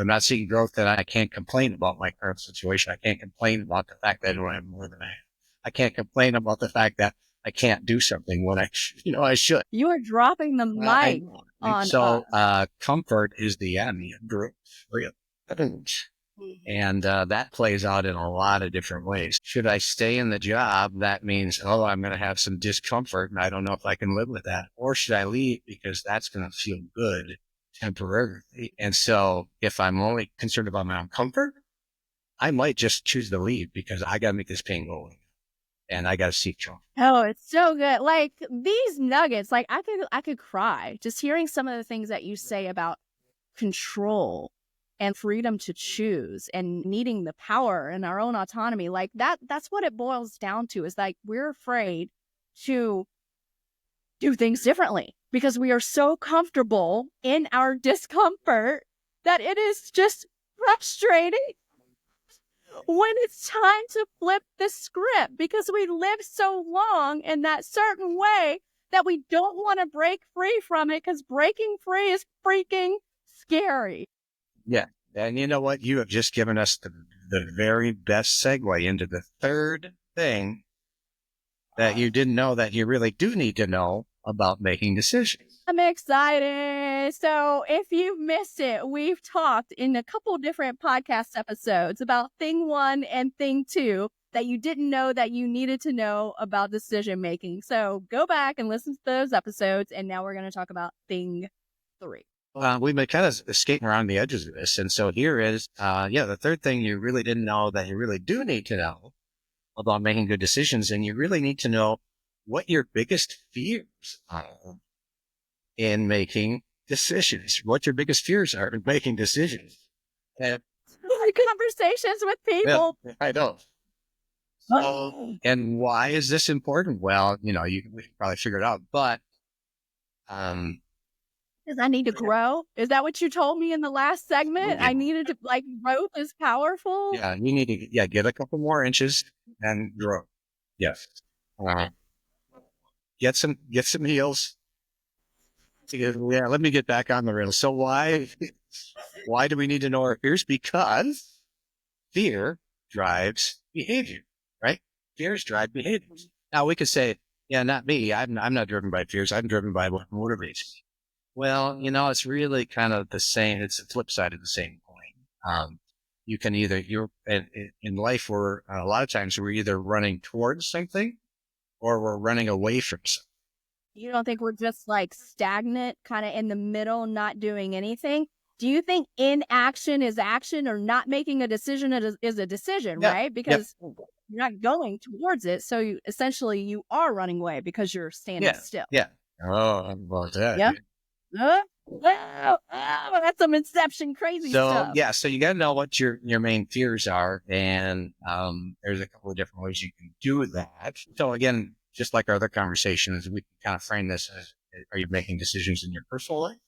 I'm not seeing growth, then I can't complain about my current situation. I can't complain about the fact that I don't have more than I have. I can't complain about the fact that I can't do something when I should. You are dropping the I mic know. on So, us. comfort is the enemy of growth. Really. And that plays out in a lot of different ways. Should I stay in the job? That means, oh, I'm going to have some discomfort and I don't know if I can live with that. Or should I leave because that's going to feel good temporarily? And so if I'm only concerned about my own comfort, I might just choose to leave because I got to make this pain go away and I got to seek joy. Oh, it's so good. Like these nuggets, like I could cry just hearing some of the things that you say about control and freedom to choose and needing the power and our own autonomy. Like that's what it boils down to, is like we're afraid to do things differently because we are so comfortable in our discomfort that it is just frustrating when it's time to flip the script, because we live so long in that certain way that we don't want to break free from it, because breaking free is freaking scary. Yeah. And you know what? You have just given us the very best segue into the third thing that you didn't know that you really do need to know about making decisions. I'm excited. So if you've missed it, we've talked in a couple different podcast episodes about thing 1 and thing 2 that you didn't know that you needed to know about decision making. So go back and listen to those episodes. And now we're going to talk about thing 3. We've been kind of skating around the edges of this. And so here is, the third thing you really didn't know that you really do need to know about making good decisions. And you really need to know what your biggest fears are in making decisions, what your biggest fears are in making decisions. And, Conversations with people. yeah, I know. So, and why is this important? Well, we can probably figure it out, but, because I need to grow. Is that what you told me in the last segment? I needed to, like, growth is powerful. Yeah, you need to get a couple more inches and grow. Yes. Get some heels. Yeah, let me get back on the rails. So why do we need to know our fears? Because fear drives behavior, right? Fears drive behavior. Now we could say, yeah, not me. I'm not driven by fears. I'm driven by what motivates me. Well, it's really kind of the same. It's the flip side of the same coin. You can either, in life, a lot of times we're either running towards something or we're running away from something. You don't think we're just like stagnant, kind of in the middle, not doing anything? Do you think inaction is action, or not making a decision is a decision, Yeah. right? Because you're not going towards it. So essentially you are running away because you're standing still. Yeah. Oh, how about that? Yeah. That's some Inception crazy stuff. Yeah, so you got to know what your main fears are, and there's a couple of different ways you can do that. So again, just like our other conversations, we can kind of frame this as: are you making decisions in your personal life,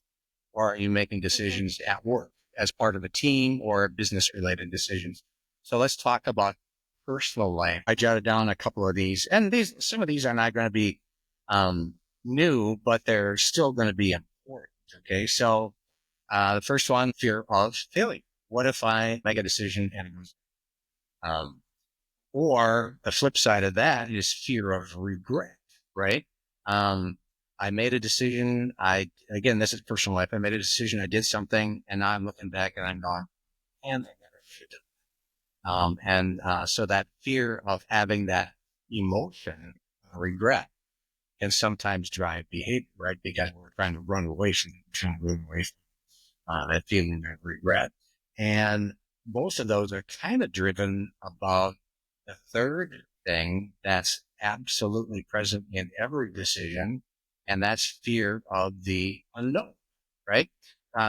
or are you making decisions at work as part of a team or business-related decisions? So let's talk about personal life. I jotted down a couple of these, and some of these are not going to be new, but they're still going to be important. Okay, so the first one, fear of failure. What if I make a decision and it goes? Or the flip side of that is fear of regret, right? I made a decision. Again, this is personal life. I made a decision. I did something, and now I'm looking back and I'm going, and I never should have. So that fear of having that emotion, regret, can sometimes drive behavior, right? Because we're trying to run away from that feeling of regret. And most of those are kind of driven about the third thing that's absolutely present in every decision, and that's fear of the unknown, right?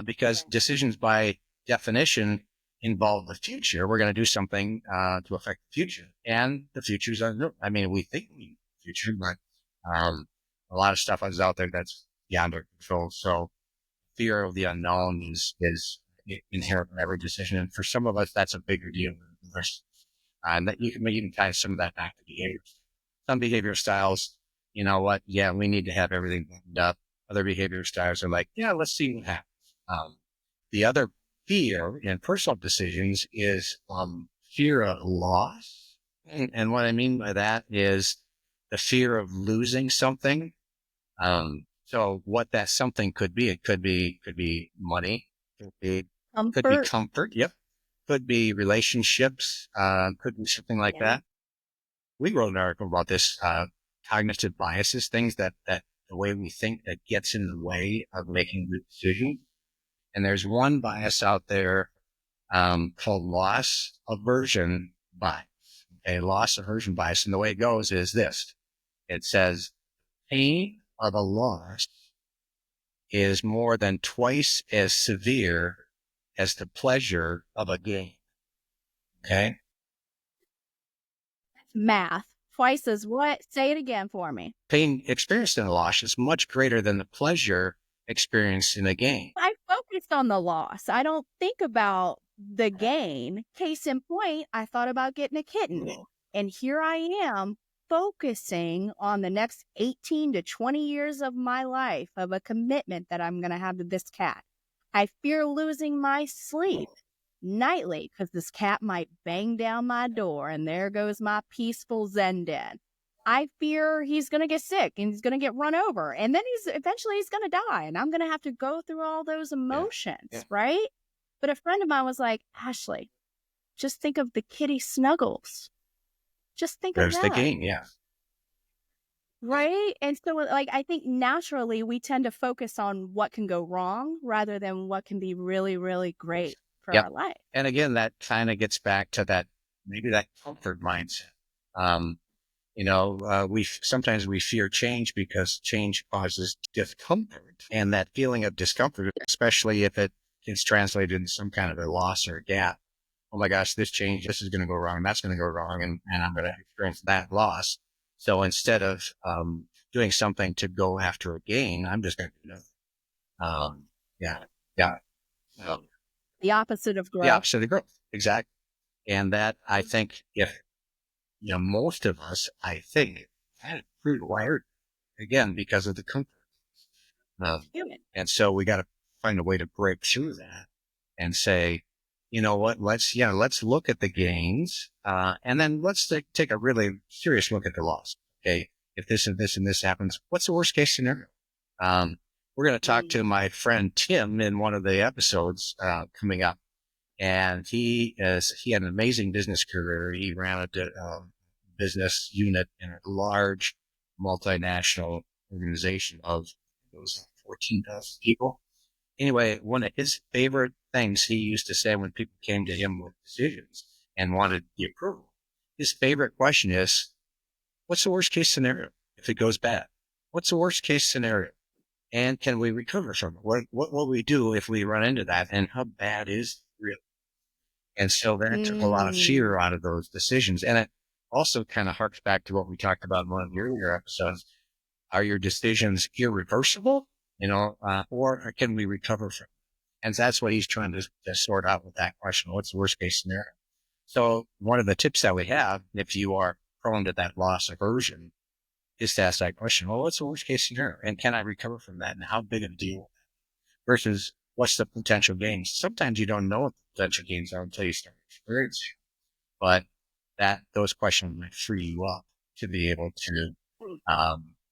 Because decisions by definition involve the future. We're going to do something to affect the future, and the future's unknown. I mean, we think we know the future, but a lot of stuff is out there that's beyond our control. So fear of the unknown is inherent in every decision. And for some of us, that's a bigger deal. And that you can tie some of that back to behavior. Some behavior styles, you know what? Yeah, we need to have everything buttoned up. Other behavior styles are like, yeah, let's see what happens. The other fear in personal decisions is fear of loss. And what I mean by that is the fear of losing something. So what that something could be, it could be money, could be Comfort. comfort. Yep. Could be relationships, could be something like that. We wrote an article about this, cognitive biases, things that the way we think that gets in the way of making good decisions. And there's one bias out there, called loss aversion bias. Okay. Loss aversion bias. And the way it goes is this. It says pain of a loss is more than twice as severe as the pleasure of a gain. Okay. Math. Twice as what? Say it again for me. Pain experienced in a loss is much greater than the pleasure experienced in a gain. I focused on the loss. I don't think about the gain. Case in point, I thought about getting a kitten. And here I am focusing on the next 18 to 20 years of my life of a commitment that I'm going to have to this cat. I fear losing my sleep nightly because this cat might bang down my door and there goes my peaceful Zen den. I fear he's going to get sick and he's going to get run over and then eventually he's going to die and I'm going to have to go through all those emotions, right? But a friend of mine was like, Ashley, just think of the kitty Snuggles. Just think There's of the that. gain, yeah. Right? And so, like, I think naturally we tend to focus on what can go wrong rather than what can be really, really great for our life. And again, that kind of gets back to that, maybe that comfort mindset. Sometimes we fear change because change causes discomfort, and that feeling of discomfort, especially if it is translated into some kind of a loss or a gap. Oh my gosh, this change, this is going to go wrong, that's going to go wrong, and I'm going to experience that loss. So instead of doing something to go after a gain, I'm just going to do nothing. The opposite of growth. The opposite of growth, exactly. And that, I think, if most of us, I think, had it pre-wired again because of the comfort. And so we got to find a way to break through that and say, you know what, let's look at the gains, and then let's take a really serious look at the loss. Okay. If this and this and this happens, what's the worst case scenario? We're going to talk to my friend Tim in one of the episodes, coming up. And he had an amazing business career. He ran a business unit in a large multinational organization of those 14,000 people. Anyway, one of his favorite things he used to say when people came to him with decisions and wanted the approval, his favorite question is, what's the worst case scenario if it goes bad? What's the worst case scenario? And can we recover from it? What will we do if we run into that? And how bad is it really? And so that took a lot of fear out of those decisions. And it also kind of harks back to what we talked about in one of the earlier episodes. Are your decisions irreversible? Or can we recover from it? And that's what he's trying to sort out with that question. What's the worst case scenario? So one of the tips that we have, if you are prone to that loss aversion, is to ask that question. Well, what's the worst case scenario? And can I recover from that? And how big of a deal versus what's the potential gains? Sometimes you don't know what the potential gains are until you start experiencing. But those questions might free you up to be able to,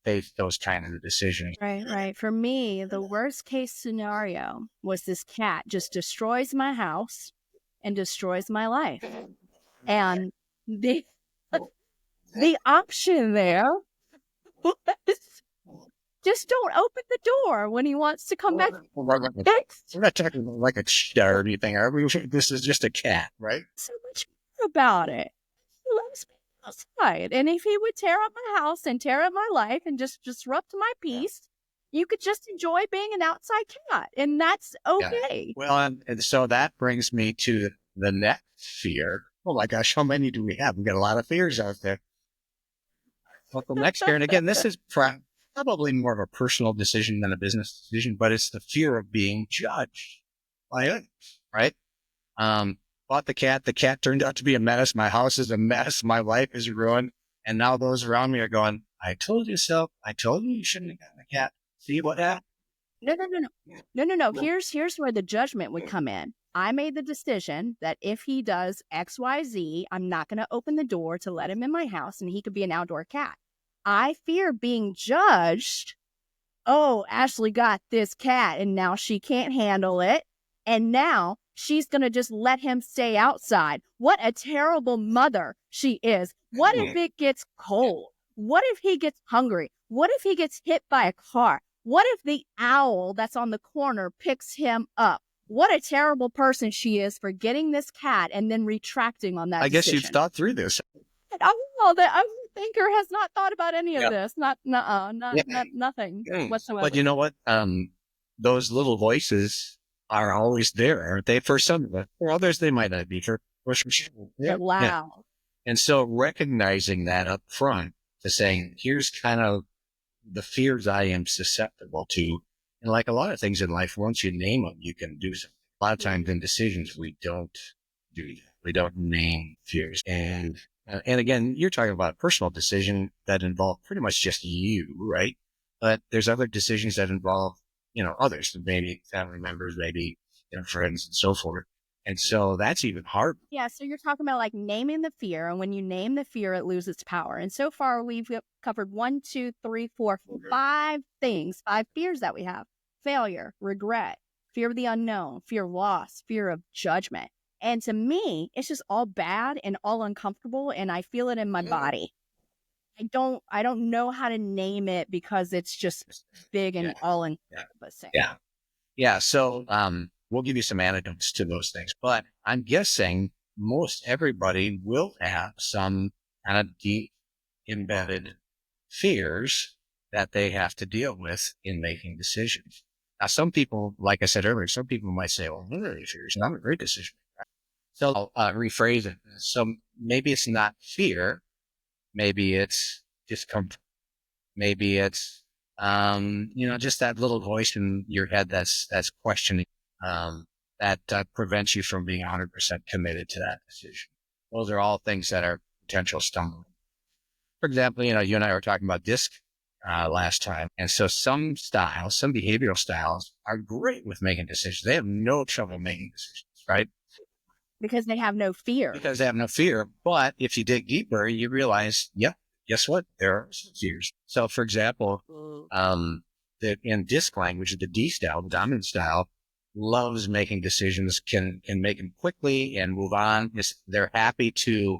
face those kind of decisions. Right. For me, the worst case scenario was this cat just destroys my house and destroys my life. And the option there was just don't open the door when he wants to come back. We're not talking about like a cheetah or anything. This is just a cat, right? So much about it. He loves me outside. And if he would tear up my house and tear up my life and just disrupt my peace, you could just enjoy being an outside cat. And that's okay. Yeah. Well, and so that brings me to the next fear. Oh my gosh, how many do we have? We've got a lot of fears out there. Well, the next fear, and again, this is probably more of a personal decision than a business decision, but it's the fear of being judged by others, right? Bought the cat turned out to be a mess. My house is a mess. My life is ruined. And now those around me are going, I told you so. I told you shouldn't have gotten a cat. See what happened? No. Here's where the judgment would come in. I made the decision that if he does XYZ, I'm not going to open the door to let him in my house and he could be an outdoor cat. I fear being judged. Oh, Ashley got this cat and now she can't handle it. And now she's going to just let him stay outside. What a terrible mother she is. What if it gets cold? What if he gets hungry? What if he gets hit by a car? What if the owl that's on the corner picks him up? What a terrible person she is for getting this cat and then retracting on that I guess you've decision. thought through this. Oh, the thinker has not thought about any of this. Nothing Yeah. whatsoever. But you know what? Those little voices are always there, aren't they? For some of us. For others, they might not be. For sure. They're loud. And so recognizing that up front to saying, here's kind of the fears I am susceptible to. And like a lot of things in life, once you name them, you can do something. A lot of times in decisions, we don't do that. We don't name fears. And again, you're talking about a personal decision that involve pretty much just you, right? But there's other decisions that involve, others, maybe family members, maybe, friends and so forth. And so that's even hard. Yeah, so you're talking about like naming the fear, and when you name the fear, it loses power. And so far, we've covered 1, 2, 3, 4, 5 things, 5 fears that we have: failure, regret, fear of the unknown, fear of loss, fear of judgment. And to me, it's just all bad and all uncomfortable, and I feel it in my body. I don't know how to name it because it's just big and all encompassing. Yeah. So, we'll give you some anecdotes to those things, but I'm guessing most everybody will have some kind of deep embedded fears that they have to deal with in making decisions. Now, some people, like I said earlier, some people might say, well, what are these fears? I'm a great decision. So I'll rephrase it. So maybe it's not fear. Maybe it's discomfort. Maybe it's, just that little voice in your head that's questioning, that prevents you from being 100% committed to that decision. Those are all things that are potential stumbling. For example, you and I were talking about DISC last time. And so some behavioral styles are great with making decisions. They have no trouble making decisions, right? Because they have no fear. Because they have no fear. But if you dig deeper, you realize, guess what? There are some fears. So, for example, in DISC language, the D style, the dominant style, loves making decisions, can make them quickly and move on. They're happy to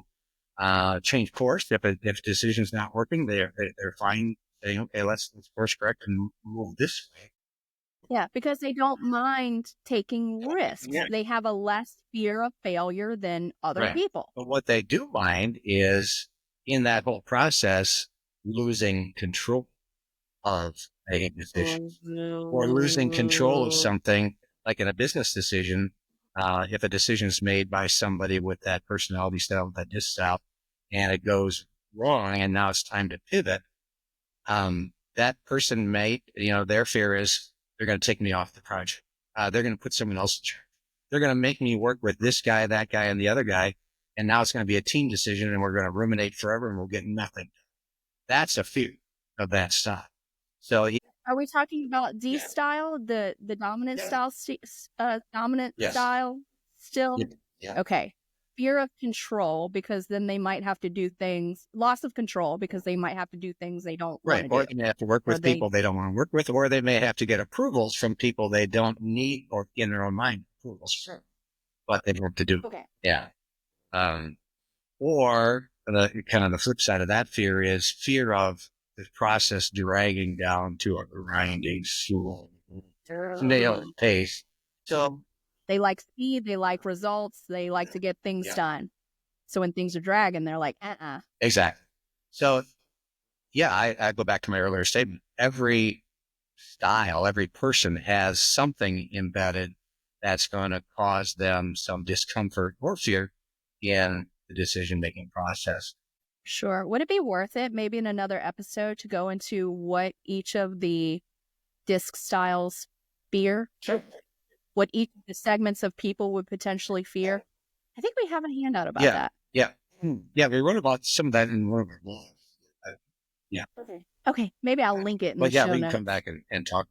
change course if a decision's not working. They're fine saying, okay, let's course correct and move this way. Yeah, because they don't mind taking risks. Yeah. They have a less fear of failure than other people. But what they do mind is in that whole process, losing control of a decision or losing control of something, like in a business decision. If a decision is made by somebody with that personality style, that DISC style, and it goes wrong and now it's time to pivot, that person may, their fear is they're going to take me off the project. They're going to put someone else in charge. They're going to make me work with this guy, that guy, and the other guy. And now it's going to be a team decision and we're going to ruminate forever and we'll get nothing. That's a fear of that style. So are we talking about D style, the dominant style, style still? Yeah. Okay. Fear of control, because then they might have to do things, loss of control, because they might have to do things they don't want to do. Or they may have to work with people they don't want to work with, or they may have to get approvals from people they don't need or in their own mind approvals, but they want to do. Okay. Yeah. Or the kind of the flip side of that fear is fear of the process dragging down to a grinding, slow, snail pace. So they like speed, they like results, they like to get things done. So when things are dragging, they're like, Exactly. So, I go back to my earlier statement. Every style, every person has something embedded that's going to cause them some discomfort or fear in the decision-making process. Sure. Would it be worth it, maybe in another episode, to go into what each of the DISC styles fear? Sure. What each of the segments of people would potentially fear? I think we have a handout about that. Yeah. Yeah, we wrote about some of that in one of our blogs. Okay. Maybe I'll link it in the show we can notes. come back and talk.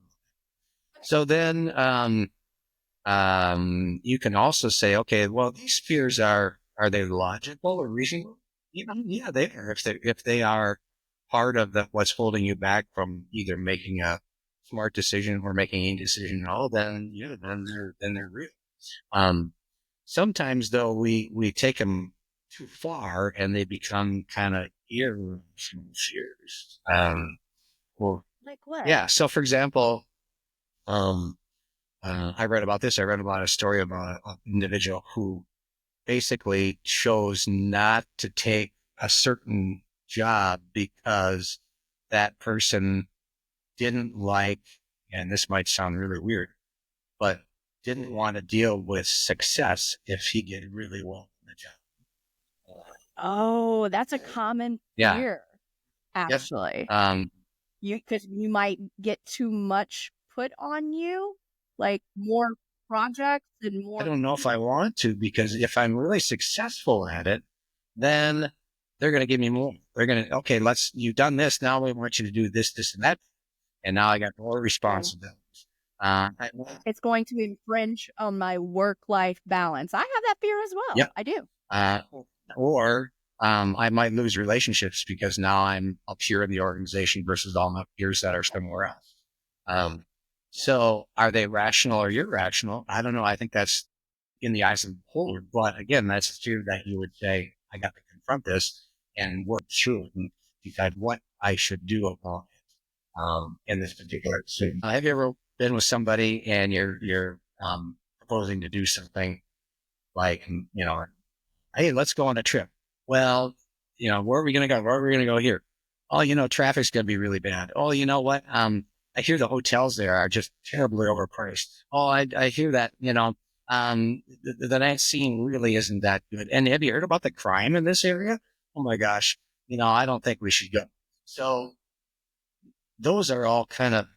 So then, You can also say, okay, well, these fears are they logical or reasonable? Yeah, they are. If they are part of what's holding you back from either making a smart decision or making any decision at all, then yeah, then they're real. Um, Sometimes though, we take them too far and they become kind of irrational fears. Well, Like what? yeah. So for example, um, I read about this. I read about a story about an individual who basically chose not to take a certain job because that person didn't like, and this might sound really weird, but didn't want to deal with success if he did really well in the job. Oh, that's a common Yeah. fear, Yep. actually. Um, Because you might get too much put on you, like more projects and I more. don't know if I want to, because if I'm really successful at it, then they're going to give me more. They're going to, okay, you've done this. Now we want you to do this, this, and that. And now I got more responsibilities. I, It's going to infringe on my work-life balance. I have that fear as well. yep. I do. Uh, or I might lose relationships because now I'm up here in the organization versus all my peers that are somewhere else. Um, so are they rational or irrational? I don't know. I think that's in the eyes of the beholder. But again, that's a fear that you would say, I got to confront this and work through it and decide what I should do about it in this particular situation. Have you ever been with somebody and you're proposing to do something like, hey, let's go on a trip. Well, where are we going to go? Where are we going to go here? Oh, traffic's going to be really bad. Oh, you know what? I hear the hotels there are just terribly overpriced. Oh, I hear that, the night scene really isn't that good. And have you heard about the crime in this area? Oh my gosh. I don't think we should go. So those are all kind of,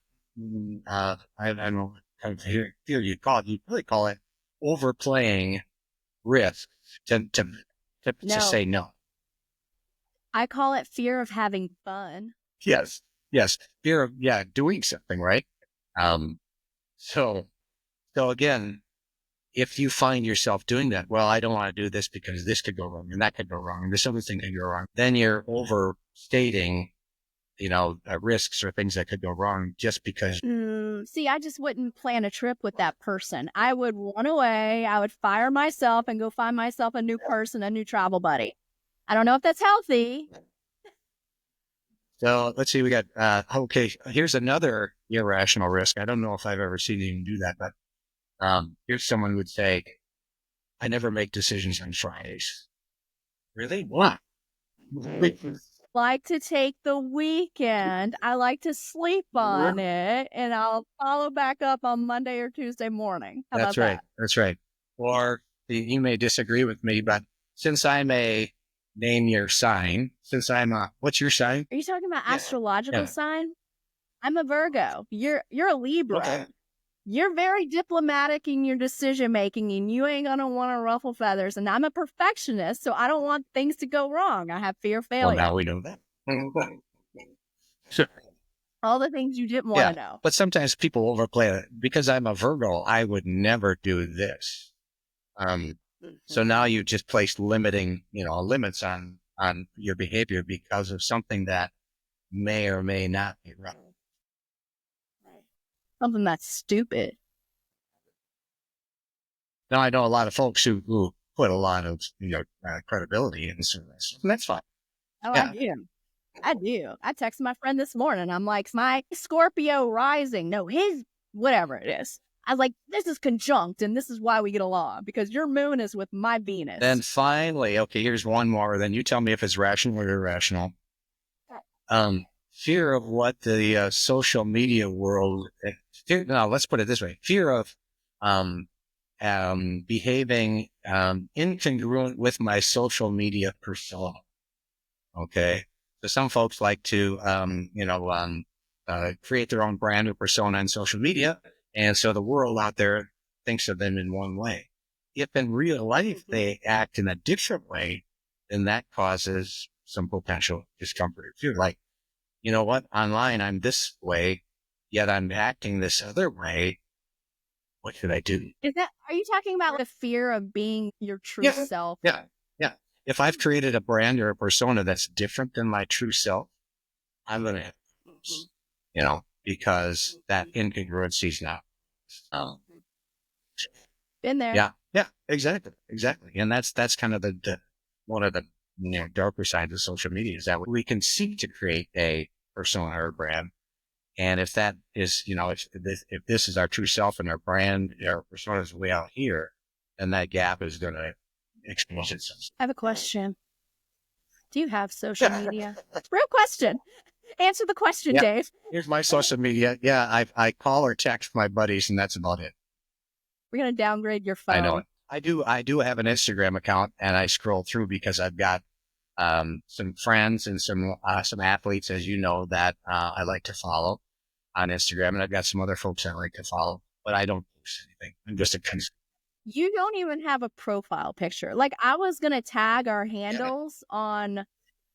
I don't know, kind of fear you'd call it. You'd really call it overplaying risk to No, say no. I call it fear of having fun. Yes. Yes. Fear of, yeah, doing something, right? Um, so, so again, if you find yourself doing that, well, I don't want to do this because this could go wrong and that could go wrong and this other thing could go wrong. Then you're overstating, risks or things that could go wrong just because. See, I just wouldn't plan a trip with that person. I would run away. I would fire myself and go find myself a new person, a new travel buddy. I don't know if that's healthy. So let's see, we got, okay, here's another irrational risk. I don't know if I've ever seen anyone do that, but, here's someone who would say, I never make decisions on Fridays. Really? Why? Like to take the weekend. I like to sleep on it, and I'll follow back up on Monday or Tuesday morning. How That's about right. that? That's right. Or you may disagree with me, but since I'm a name your sign, what's your sign? Are you talking about Yeah. astrological Yeah. sign? I'm a Virgo. You're a Libra. Okay. You're very diplomatic in your decision making, and you ain't gonna want to ruffle feathers. And I'm a perfectionist, so I don't want things to go wrong. I have fear of Well, failure. now we know that. Sure. All the things you didn't want Yeah. to know. But sometimes people overplay it. Because I'm a Virgo, I would never do this. So now you just placed limits on your behavior because of something that may or may not be right. Something that's stupid. Now I know a lot of folks who put a lot of credibility into this, and that's fine. Oh, Yeah. I do. I texted my friend this morning. I'm like, my Scorpio rising. No, his whatever it is. I was like, this is conjunct, and this is why we get along because your moon is with my Venus. Then finally, okay, here's one more. Then you tell me if it's rational or irrational. Fear of what the social media world. No, let's put it this way: fear of behaving incongruent with my social media persona. Okay. So some folks like to, create their own brand or persona on social media. And so the world out there thinks of them in one way. If in real life they act in a different way, then that causes some potential discomfort too. Like, you know what? Online, I'm this way, yet I'm acting this other way. What should I do? Are you talking about the fear of being your true Yeah, self? yeah, yeah. If I've created a brand or a persona that's different than my true self, I'm going to have Mhm. because that incongruency is not. Um, Been there. yeah, yeah, exactly, exactly. And that's kind of the one of the darker sides of social media is that we can seek to create a persona or a brand. And if that is, if this is our true self and our brand, our persona is way out here, then that gap is going to expose itself. I have a question. Do you have social Yeah. media? Real question. Answer the question, Yeah. Dave. Here's my social media. Yeah. I call or text my buddies and that's about it. We're going to downgrade your I know phone. it. I do have an Instagram account and I scroll through because I've got, some friends and some athletes, as you know, that, I like to follow on Instagram. And I've got some other folks I like to follow, but I don't post anything. I'm just a You don't even have a profile picture. Like, I was going to tag our yeah. handles on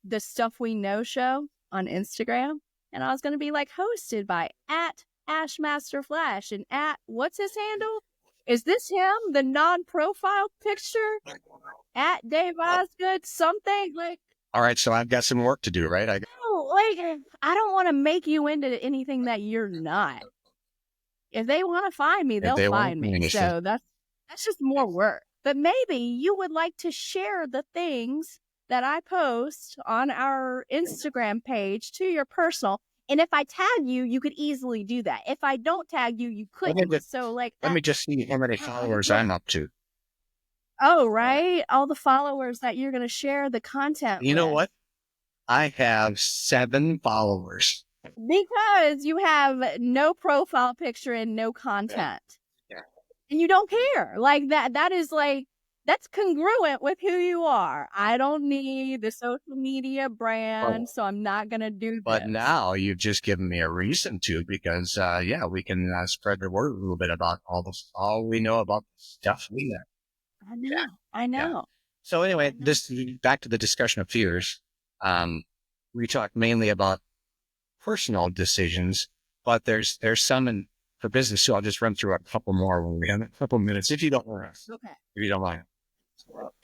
the Stuff We Know show on Instagram. And I was going to be like, hosted by at AshmasterFlash and at, what's his handle? Is this him? The non-profile picture? At Dave Osgood? Something? Like, All right. So I've got some work to do, right? no, like, I don't want to make you into anything that you're not. If they want to find me, If they'll they won't find me. finish this. So that's just more work. But maybe you would like to share the things that I post on our Instagram page to your personal. And if I tag you, you could easily do that. If I don't tag you, you Let me couldn't. just, So like let that. me just see how many followers I'm up to. Oh, right. All the followers that you're going to share the content You know with. what? I have 7 followers. Because you have no profile picture and no Yeah. content. Yeah. And you don't care. Like that is like that's congruent with who you are. I don't need the social media But, brand, so I'm not going to do but this. now you've just given me a reason to because, yeah, we can spread the word a little bit about all we know about stuff we know. I Yeah. know. I Yeah. know. So I anyway, know. this back to the discussion of fears. Um, we talked mainly about personal decisions, but there's some in for business. So I'll just run through a couple more when we have a couple minutes, if you don't mind. Okay. If you don't mind.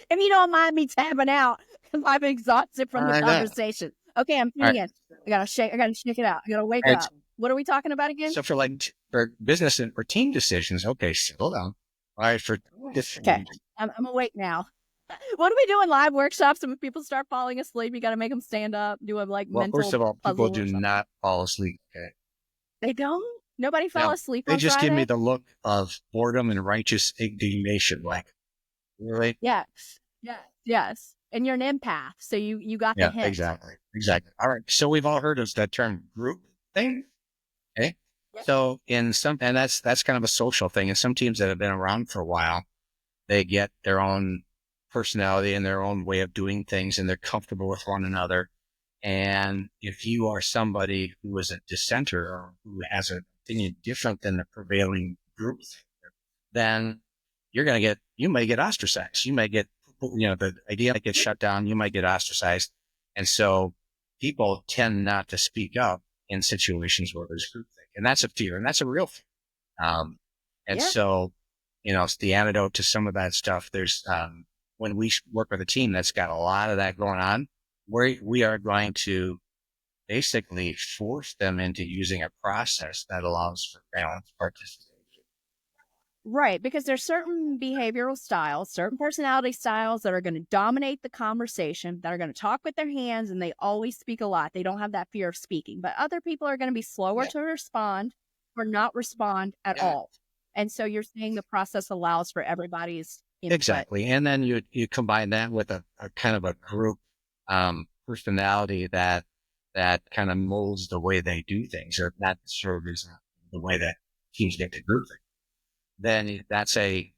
If you don't mind me tabbing out, because I'm exhausted from the I know. conversation. Okay, I'm All tuning right. in. I gotta shake it out. I gotta wake And up. What are we talking about again? so for for business and for team decisions, okay, settle down. All right, for Okay. I'm awake now. What are we doing? Live workshops, and when people start falling asleep, you got to make them stand up, do a like well, first mental of all, people puzzle do or something. not fall asleep. Okay. They don't. Nobody fell Now asleep they on just give me Friday. the look of boredom and righteous indignation. Like, really? Yes, yes, yes. And you're an empath, so you got the Yeah, hint. exactly. Exactly. All right. So we've all heard of that term group thing. Okay. Yep. So and that's kind of a social thing. In some teams that have been around for a while, they get their own personality and their own way of doing things and they're comfortable with one another. And if you are somebody who is a dissenter or who has an opinion different than the prevailing group, then you may get ostracized. You may get, the idea might get shut down. You might get ostracized. And so people tend not to speak up in situations where there's groupthink. And that's a fear and that's a real fear. Um, and Yeah. so, it's the antidote to some of that stuff. There's, when we work with a team that's got a lot of that going on, we are going to basically force them into using a process that allows for balanced participation. Right, because there's certain behavioral styles, certain personality styles that are going to dominate the conversation, that are going to talk with their hands, and they always speak a lot. They don't have that fear of speaking. But other people are going to be slower Yeah. to respond or not respond at Yeah. all. And so you're saying the process allows for everybody's input. Exactly. And then you combine that with a kind of a group, personality that kind of molds the way they do things or that serves the way that teams get to group things. Then that's a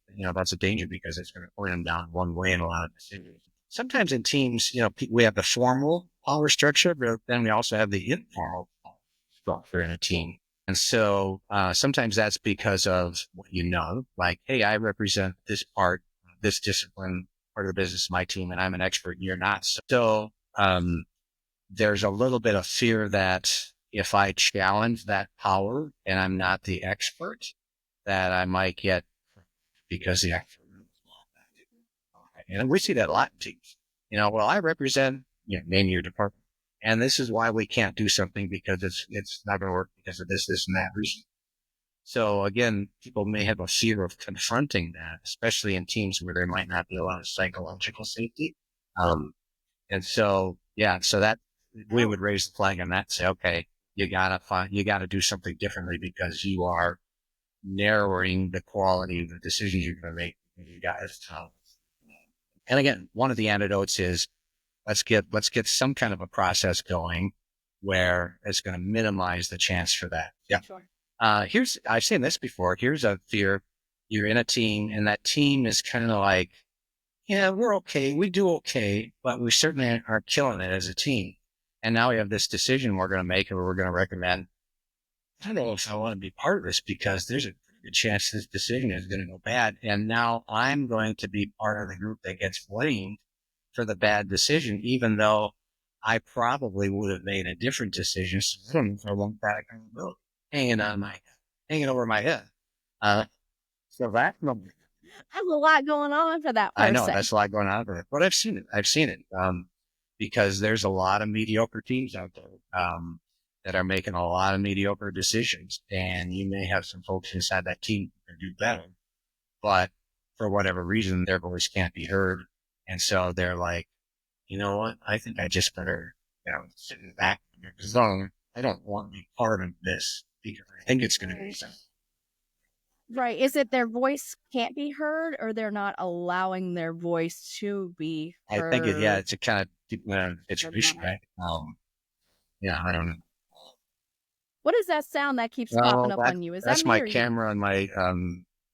danger because it's going to point them down one way in a lot of decisions. Sometimes in teams, we have the formal power structure, but then we also have the informal power structure in a team. And so sometimes that's because of what like, hey, I represent this discipline, part of the business, my team, and I'm an expert, and you're not. So there's a little bit of fear that if I challenge that power and I'm not the expert, that I might get because the actual and we see that a lot in teams. Well, I represent, name your department. And this is why we can't do something because it's not going to work because of this, and that reason. So again, people may have a fear of confronting that, especially in teams where there might not be a lot of psychological safety. And so, so that we would raise the flag on that and say, okay, you gotta do something differently because you are narrowing the quality of the decisions you're going to make. You guys, and again, one of the antidotes is let's get some kind of a process going where it's going to minimize the chance for that. Yeah. Sure. I've seen this before. Here's a fear. You're in a team and that team is kind of like, yeah, we're okay. We do okay, but we certainly aren't killing it as a team. And now we have this decision we're going to make and we're going to recommend. I don't know if I want to be part of this because there's a good chance this decision is going to go bad. And now I'm going to be part of the group that gets blamed for the bad decision, even though I probably would have made a different decision. So I don't know if I want that accountability hanging over my head. So that's There's a lot going on for that person. I know that's a lot going on there, but I've seen it. Because there's a lot of mediocre teams out there, that are making a lot of mediocre decisions, and you may have some folks inside that team who can do better, but for whatever reason, their voice can't be heard. And so they're like, you know what? I think I just better, sit in the back of your zone. I don't want to be part of this because I think it's going to be something. Right. Is it their voice can't be heard or they're not allowing their voice to be heard? I think it's a kind of situation, right? I don't know. What is that sound that keeps popping up on you? Is that's that my camera on my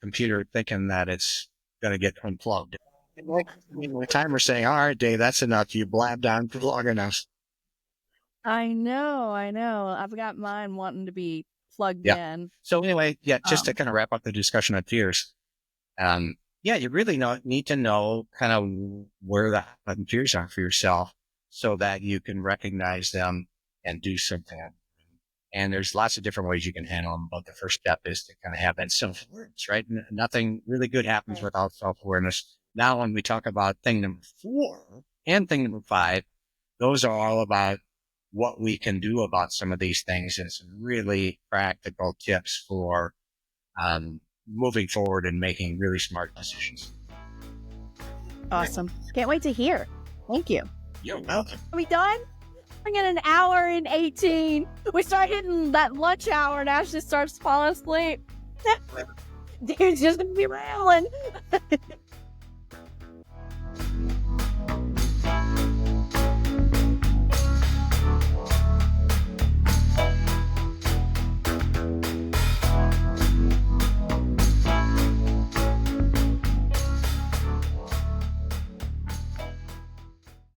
computer thinking that it's going to get unplugged. The timer's saying, all right, Dave, that's enough. You blabbed on for long enough. I know. I've got mine wanting to be plugged in. So anyway, just to kind of wrap up the discussion on fears. You really need to know kind of where the fears are for yourself so that you can recognize them and do something. And there's lots of different ways you can handle them, but the first step is to kind of have that self-awareness, right? Nothing really good happens without self-awareness. Now, when we talk about thing number 4 and thing number 5, those are all about what we can do about some of these things and some really practical tips for moving forward and making really smart decisions. Awesome. Can't wait to hear. Thank you. You're welcome. Are we done? We're getting an hour and 18. We start hitting that lunch hour and Ashley starts falling asleep. Dude's just going to be rambling.